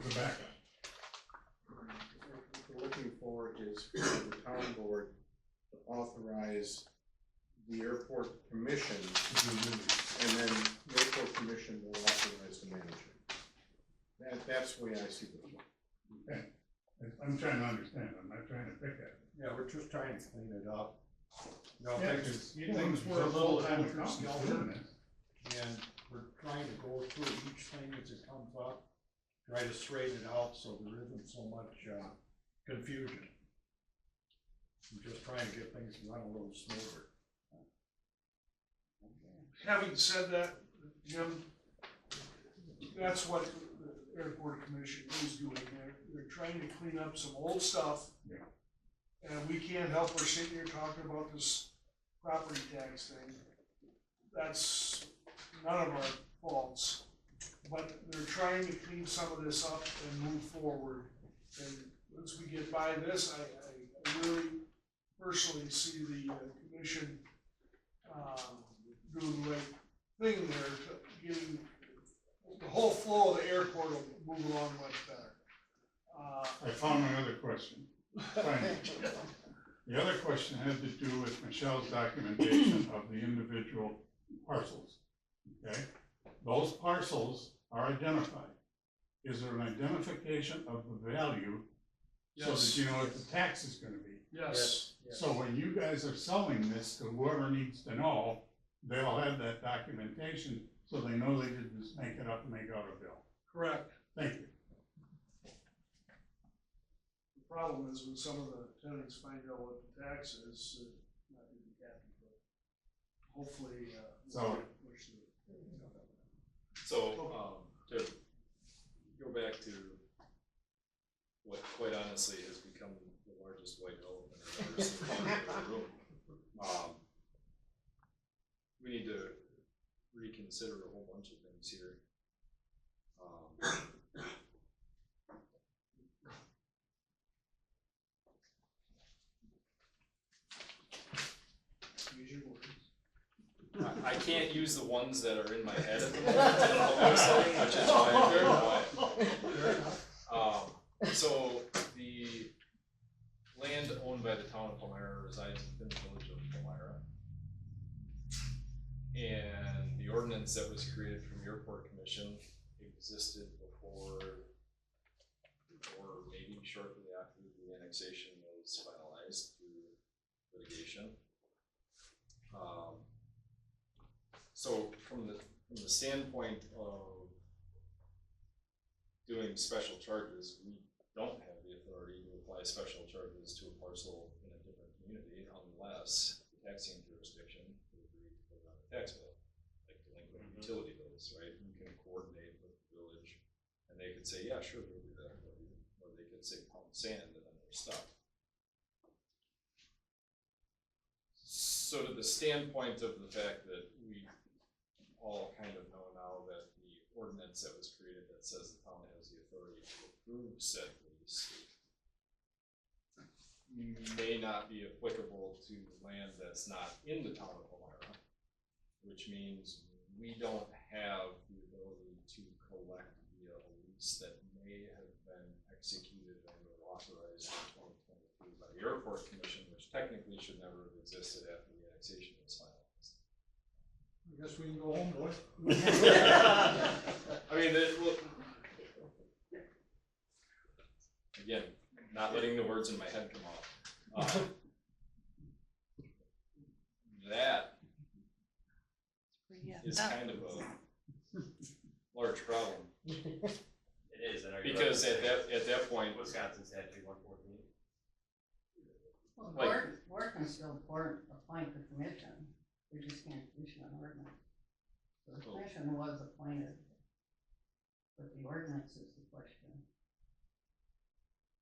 as a backup. What we're looking for is for the town board to authorize the airport commission, and then the airport commission will authorize the manager. That's the way I see it. Okay, I'm trying to understand, I'm not trying to pick at it. Yeah, we're just trying to clean it up. You know, Yeah, things, because things were a full little time helter accountants doing skelter, this. and we're trying to go through each thing as it comes up, try to straighten it out so there isn't so much confusion. I'm just trying to get things to run a little smoother. Having said that, Jim, that's what the airport commission is doing. They're trying to clean up some old stuff. Yeah. And we can't help, we're sitting here talking about this property tax thing. That's none of our faults. But they're trying to clean some of this up and move forward. And once we get by this, I really personally see the commission doing the right thing there, to getting the whole flow of the airport will move along much better. I found my other question. Finally. The other question had to do with Michelle's documentation of the individual parcels, okay? Those parcels are identified. Is there an identification of the value so that you know what the tax is gonna be? Yes. So when you guys are selling this to whoever needs to know, they'll have that documentation so they know they didn't just make it up and make out a bill. Correct. Thank you. The problem is when some of the tenants find out what the tax is, not gonna be happy, but hopefully, So- push through. So, to go back to what quite honestly has become the largest white elephant I've ever seen in the room. We need to reconsider a whole bunch of things here. Use your words. I can't use the ones that are in my head at the moment, I don't know what I'm saying, which is why I'm very quiet. So the land owned by the town of Palmyra resides within the village of Palmyra. And the ordinance that was created from the Airport Commission existed before, or maybe shortly after the annexation was finalized through litigation. So from the standpoint of doing special charges, we don't have the authority to apply special charges to a parcel in a different community unless the taxing jurisdiction would agree to put it on the tax bill, like delinquent utility bills, right? You can coordinate with the village and they could say, yeah, sure, we'll do that. Or they could say pump sand and then they're stuck. So to the standpoint of the fact that we all kind of know now that the ordinance that was created that says the town has the authority to approve said lease may not be applicable to land that's not in the town of Palmyra, which means we don't have the ability to collect via a lease that may have been executed and authorized in 2023 by the Airport Commission, which technically should never have existed after the annexation was finalized. I guess we can go home, boy. I mean, again, not letting the words in my head come out. That is kind of a large problem. It is, and Because at that point, Wisconsin statute 114. Well, Like- board can still appoint the commission, we just can't issue an ordinance. So the commission was appointed, but the ordinance is the question.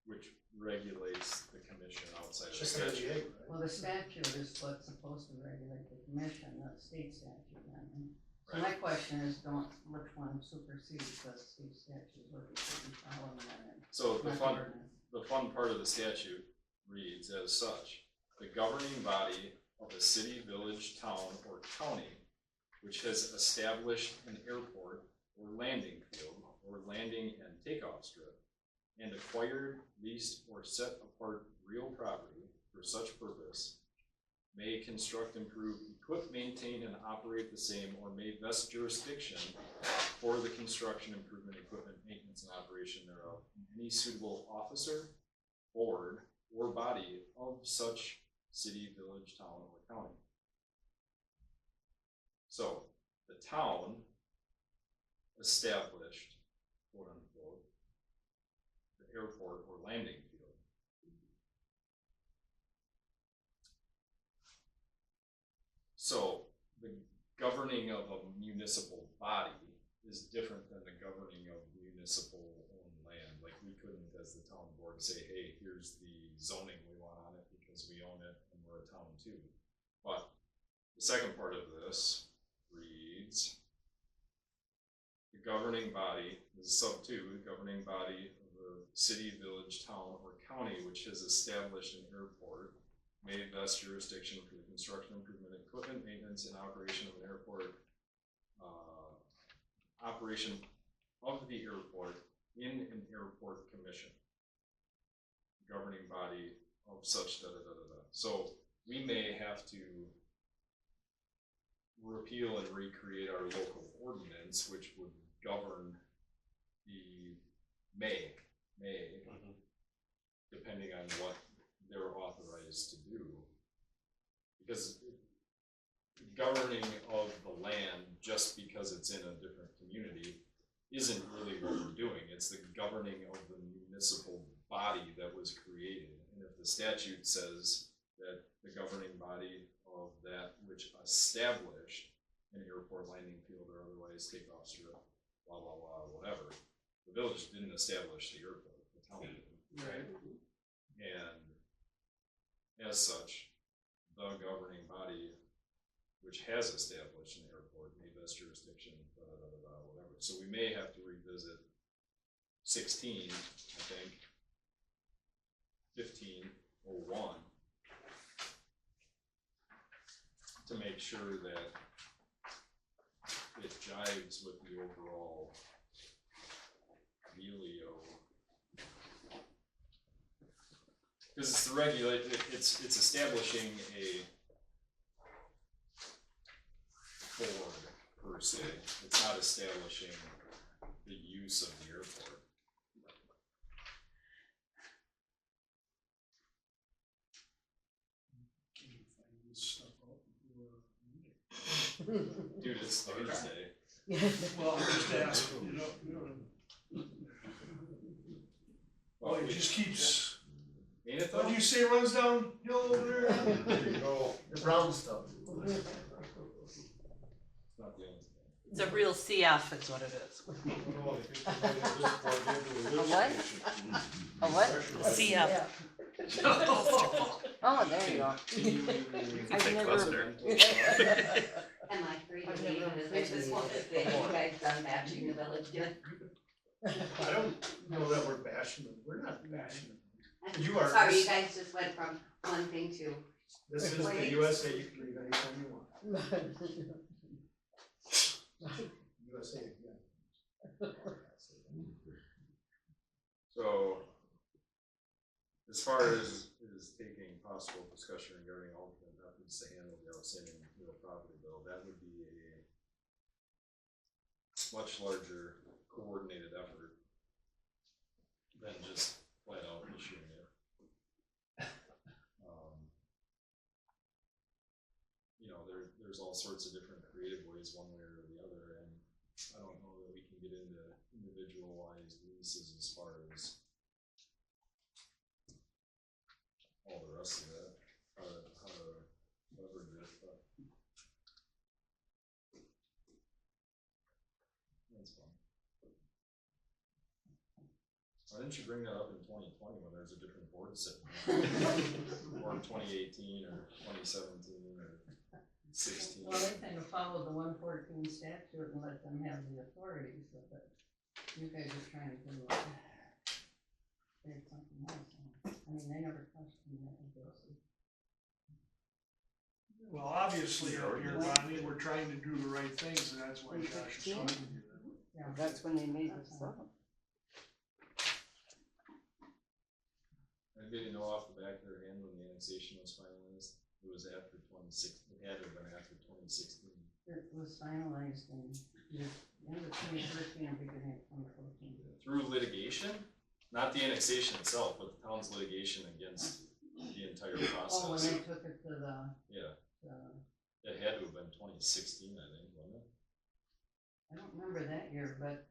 which regulates the commission outside of the Just statute. Well, the statute is what's supposed to regulate the commission, not state statute then. So my question is, which one supersedes the state statute, what we should be following then? So the not fun, ordinance. the fun part of the statute reads as such: the governing body of a city, village, town, or county which has established an airport or landing field or landing and takeoff strip, and acquired, leased, or set apart real property for such purpose, may construct, improve, equip, maintain, and operate the same, or may vest jurisdiction for the construction, improvement, equipment, maintenance, and operation thereof, any suitable officer, board, or body of such city, village, town, or county. So, the town established, quote unquote, the airport or landing field. So, the governing of a municipal body is different than the governing of municipal owned land. Like, we couldn't, as the town board, say, hey, here's the zoning we want on it because we own it and we're a town too. But the second part of this reads, the governing body, this is sub 2, the governing body of a city, village, town, or county which has established an airport may vest jurisdiction for the construction, improvement, equipment, maintenance, and operation of an airport, operation of the airport in an airport commission, governing body of such da-da-da-da-da. So we may have to repeal and recreate our local ordinance, which would govern the may, depending on what they're authorized to do. Because governing of the land just because it's in a different community isn't really what we're doing. It's the governing of the municipal body that was created. And if the statute says that the governing body of that which established an airport landing field or otherwise takeoff strip, blah, blah, blah, whatever, the village didn't establish the airport, the town did. Right. And as such, the governing body which has established an airport may vest jurisdiction, blah, blah, blah, blah, whatever. So we may have to revisit 16, I think, 1501, to make sure that it jives with the overall dealio. Because it's the it's establishing a board per se. It's not establishing the use of the airport. Can you find this stuff out before our meeting? Dude, it's Thursday. Well, I'm just asking, you know. Well, It just keeps, ain't it what though? do you say runs downhill over there? There you go. The brown stuff. It's not the only thing. It's a real CF is what it is. Oh, they think somebody just plugged into the A lift what? station. A what? Pressure CF. Oh, there you go. I've never. And my three I've to never leave is I just wanted to say, you guys done matching the village yet? I don't know that we're bashing them, we're not bashing them. You are- Sorry, you guys just went from one thing to, This is the USA, you can leave anytime you want. USA again. So, as far as taking possible discussion regarding alternate methods to handle the outstanding real property bill, that would be a much larger coordinated effort than just flat out issuing it. You know, there's all sorts of different creative ways, one way or the other, and I don't know that we can get into individualized leases as far as all the rest of that, how to leverage it, but that's fun. Why didn't you bring that up in 2020 when there's a different board sitting there? Or 2018 or 2017 or 16? Well, they kind of followed the 114 statute and let them have the authority, so that you guys are trying to say something else. I mean, they never questioned that ability. Well, obviously, up here, Bonnie, we're trying to do the right things, and that's why Josh is talking to you. Yeah, That's when they made this up. I didn't know off the back of their hand when the annexation was finalized. It was after 2016. It had to have been after 2016. It was finalized in the end of 2013 or beginning of 2014. Through litigation, not the annexation itself, but the town's litigation against the entire process. Oh, when they took it to the, Yeah, the, it had to have been 2016, I think, wasn't it? I don't remember that year, but,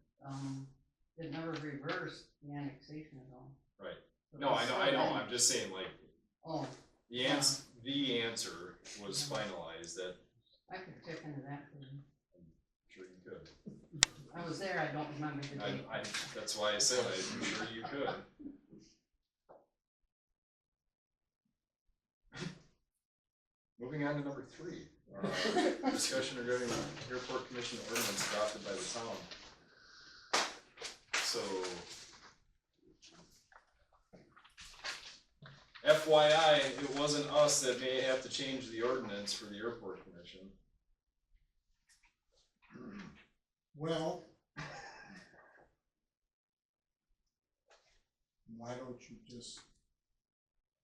it never reversed the annexation at all. Right. So it No, was I know, still I know. in. I'm just saying, like, Oh, the answer was finalized. That I could check into that for you. sure you could. I was there, I don't remember the date. That's why I said I'm sure you could. Moving on to number 3. Discussion regarding the airport commission ordinance adopted by the town. So, FYI, it wasn't us that may have to change the ordinance for the airport commission. Well, why don't you just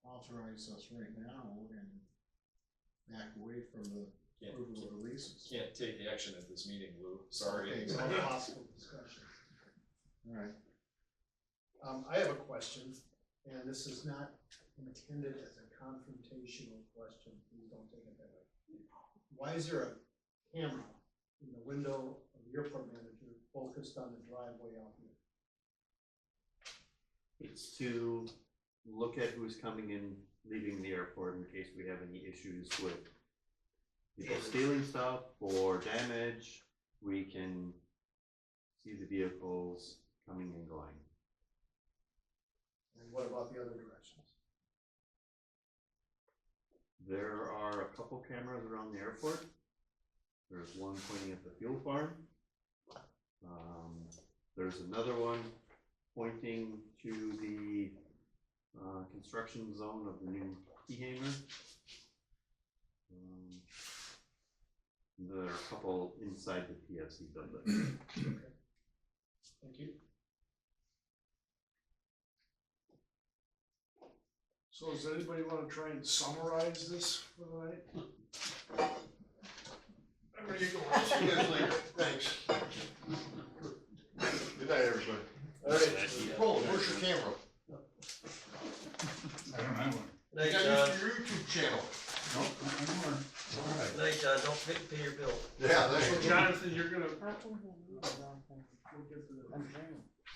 authorize us right now and back away from the approval of the leases? Can't take action at this meeting, Lou. Sorry. Okay, it's all possible discussion. All right. I have a question, and this is not intended as a confrontational question, please don't take it that way. Why is there a camera in the window of the airport manager focused on the driveway out here? It's to look at who's coming in, leaving the airport in case we have any issues with people stealing stuff or damage. We can see the vehicles coming and going. And what about the other directions? There are a couple cameras around the airport. There's one pointing at the fuel farm. There's another one pointing to the construction zone of the new key hangar. There are a couple inside the PFC building. Okay. Thank you. So does anybody wanna try and summarize this for the night? I'm ready to go. I'll see you guys later. Thanks. Good night, everybody. All right, Roland, where's your camera? I don't have one. I got used to your YouTube channel. Nope, not anymore. All right. Night, don't pay your bill. Yeah, So thanks. Jonathan, you're gonna look at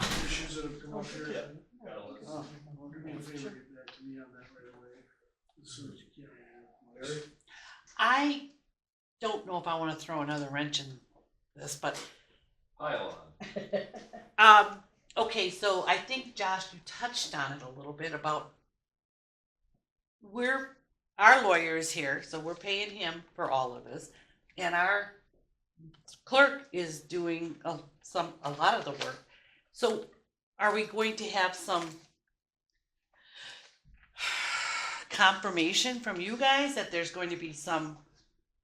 the issues that have come up here. Do me a favor, get back to me on that right away, as soon as you can. Larry? I don't know if I wanna throw another wrench in this, but, Pile on. okay, so I think, Josh, you touched on it a little bit about our lawyer is here, so we're paying him for all of this, and our clerk is doing a lot of the work. So are we going to have some confirmation from you guys that there's going to be some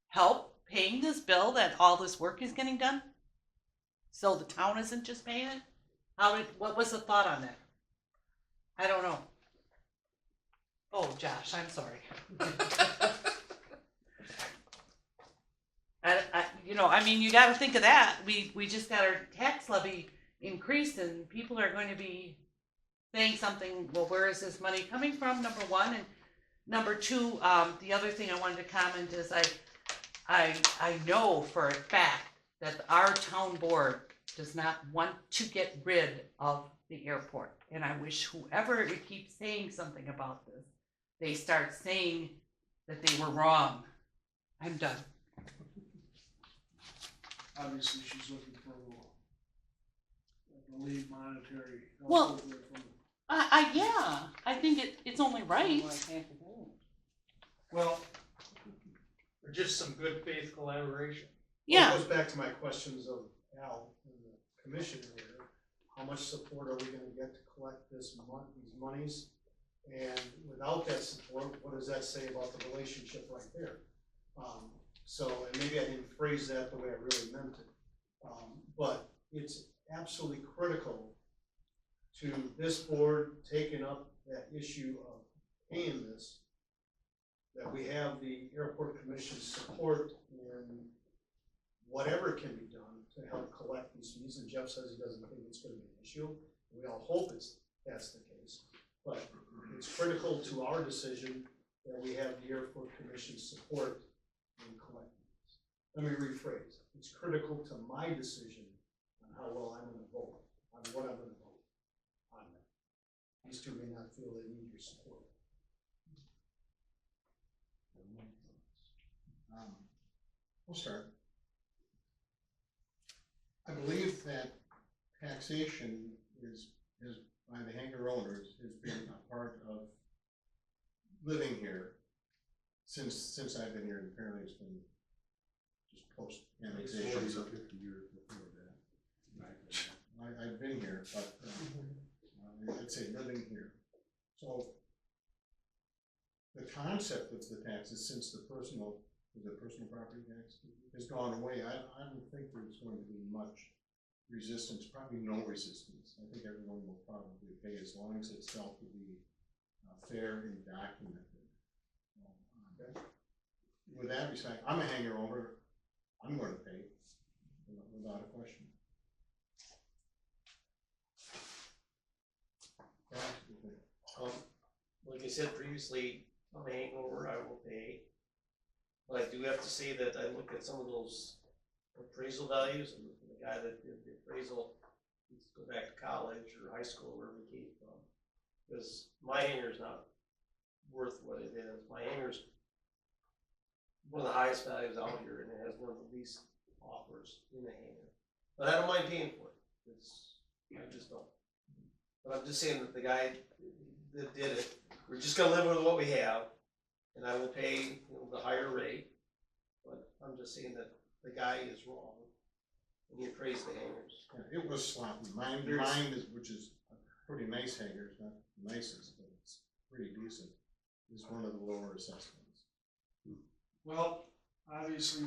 help paying this bill, that all this work is getting done? So the town isn't just paying it? What was the thought on that? I don't know. Oh, Josh, I'm sorry. You gotta think of that. We just got our tax levy increased, and people are going to be saying something, well, where is this money coming from, number one, and number two, the other thing I wanted to comment is I know for a fact that our town board does not want to get rid of the airport, and I wish whoever keeps saying something about this, they start saying that they were wrong. I'm done. Obviously, she's looking for a lead monetary. help Well, over there from yeah, I think it's only right. Well, Or just some good faith collaboration. Yeah. It goes back to my questions of Al and the commission here. How much support are we gonna get to collect these monies? And without that support, what does that say about the relationship right there? And maybe I didn't phrase that the way I really meant it. But it's absolutely critical to this board taking up that issue of paying this, that we have the airport commission's support in whatever can be done to help collect these fees, and Jeff says he doesn't think it's gonna be an issue. We all hope that's the case, but it's critical to our decision that we have the airport commission's support in collecting this. Let me rephrase, it's critical to my decision on how well I'm gonna vote, on what I'm gonna vote on that. These two may not feel they need your support. We'll start. I believe that taxation is by the hangar owners has been a part of living here since I've been here, and apparently it's been just post annexation. 50 years before that. I've been here, but I'd say living here. So the concept of the taxes since the personal property tax has gone away. I don't think there's going to be much resistance, probably no resistance. I think everyone will probably pay as long as it's felt to be fair and documented. With that respect, I'm a hangar owner. I'm going to pay without a question. Like I said previously, I'm a hangover, I will pay. But I do have to say that I looked at some of those appraisal values, and the guy that did the appraisal needs to go back to college or high school, wherever he came from. Because my hangar's not worth what it is. My hangar's one of the highest values out here, and it has one of the least offers in the hangar. But I don't mind paying for it, I just don't. But I'm just saying that the guy that did it, we're just gonna live with what we have, and I will pay, the higher rate. But I'm just saying that the guy is wrong when he appraised the hangars. Yeah, it was sloppy. Mine is, which is a pretty nice hangar, it's not the nicest, but it's pretty decent, is one of the lower assessments. Well, obviously,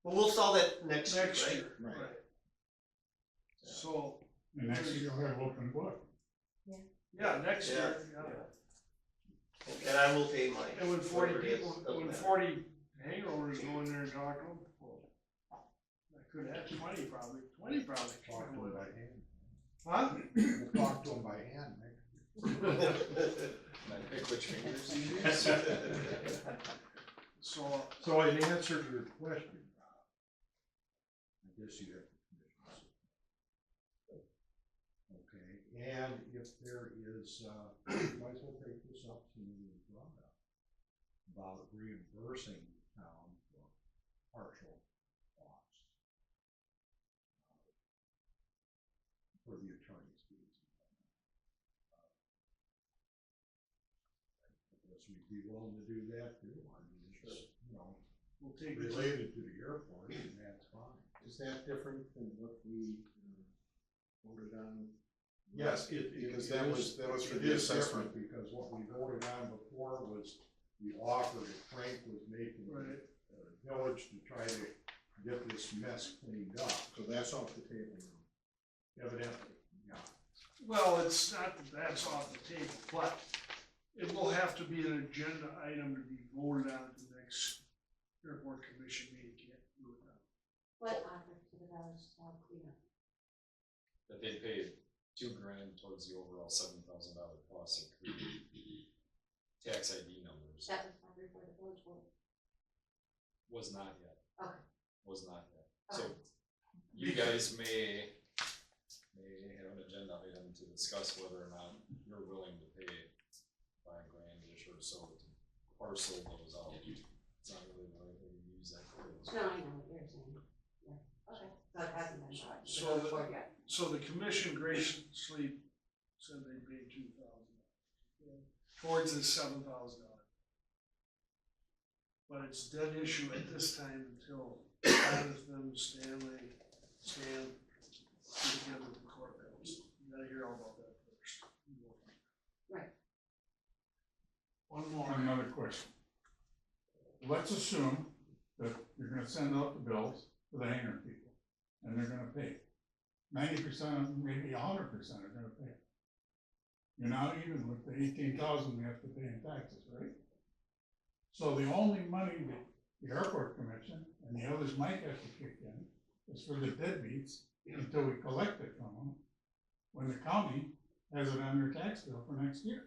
But we'll solve that next year, next right? year, Right. right. So, And next year you'll have open book. yeah, next year, yeah. And I will pay mine. And when 40 whatever it is, people, doesn't when matter. 40 hangar owners go in there and talk to them, well, I could have 20 probably, 20 probably. Talk to them by hand. Huh? We'll talk to them by hand next year. Pick which fingers you use. So, in answer to your question, I guess you have the commission's support. Okay, and if there is, might as well take this up to the brought up about reimbursing the town for partial costs for the attorney's fees. I guess we'd be willing to do that too. I mean, it's, we'll take it. related to the airport, and that's fine. Is that different than what we voted on? Yes, Because that was for it the is different, assessment. because what we voted on before was the offer that Frank was making to Right. the village to try to get this mess cleaned up. So that's off the table now. Evidently, yeah. Well, it's not that that's off the table, but it will have to be an agenda item to be voted on at the next airport commission meeting, can't do it now. What offer to the village to help clean up? That they paid $2,000 towards the overall $7,000 cost of creating tax ID numbers. That was not before the village board. Was not yet. Okay. Was not yet. So Okay. you guys may have an agenda item to discuss whether or not you're willing to pay $5,000-ish or so to parcel those out. It's not really the right way to use that phrase. No, I know what you're saying. Yeah, okay. So it hasn't been brought to the So village board yet. So the commission graciously said they paid $2,000 towards the $7,000. But it's dead issue at this time until Jonathan, Stanley, Stan, get together with the court bills. You gotta hear all about that first. Right. One more. Another question. Let's assume that you're gonna send out the bills to the hangar people, and they're gonna pay. 90%, maybe 100% are gonna pay. You're now even with the 18,000 we have to pay in taxes, right? So the only money that the airport commission and the others might have to kick in is for the deadbeats until we collect it from them, when the county has it on their tax bill for next year.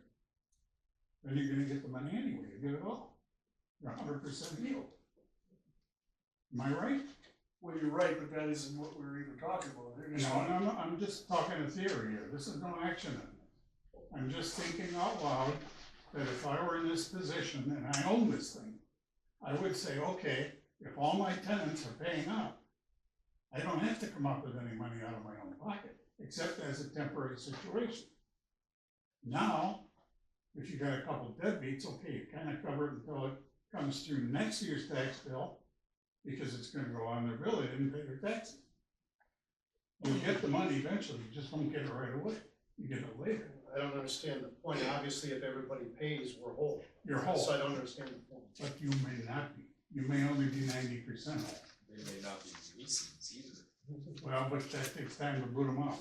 Then you're gonna get the money anyway, you get it all. You're 100% healed. Am I right? Well, you're right, but that isn't what we were even talking about. They're just- No, I'm just talking a theory here, this is no action on this. I'm just thinking out loud that if I were in this position and I own this thing, I would say, okay, if all my tenants are paying up, I don't have to come up with any money out of my own pocket, except as a temporary situation. Now, if you got a couple deadbeats, okay, you kind of cover it until it comes through next year's tax bill, because it's gonna go on their bill, they didn't pay their taxes. You'll get the money eventually, you just don't get it right away, you get it later. I don't understand the point, obviously if everybody pays, we're whole. You're whole, So I don't understand the point. but you may not be, you may only be 90% whole. They may not be leases either. Well, but that takes time to boot them out.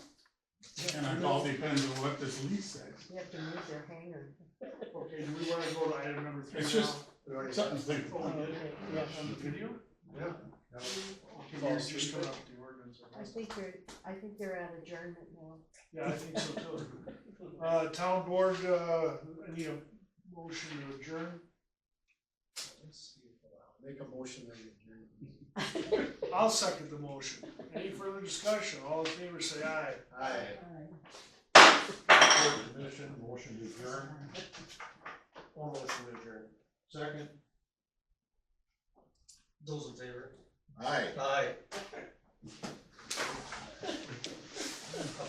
And it all depends on what this lease says. You have to move their hangar. Okay, do we wanna go to item number 3 It's now? just something to think Oh, about. we did? Yeah. On the video? Yeah. Okay, we're just coming up with the ordinance. I think they're at adjournment now. Yeah, I think so too. Town board, I need a motion to adjourn. Let's see if I'll make a motion that we adjourn. I'll second the motion. Any further discussion? All in favor, say aye. Aye. Commission, motion to adjourn. One motion to adjourn. Second. Those in favor? Aye. Aye.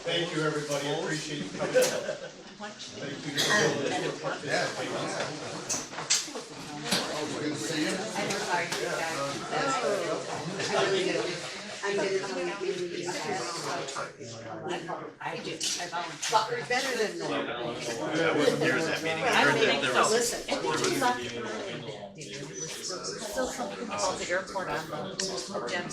Thank you, everybody, I appreciate you coming. Thank you for participating. Good to see you. I'm sorry, guys. I really do. I'm gonna come with these guys. I do. But better than normal. I think so. Listen. I think we left still something about the airport on the agenda.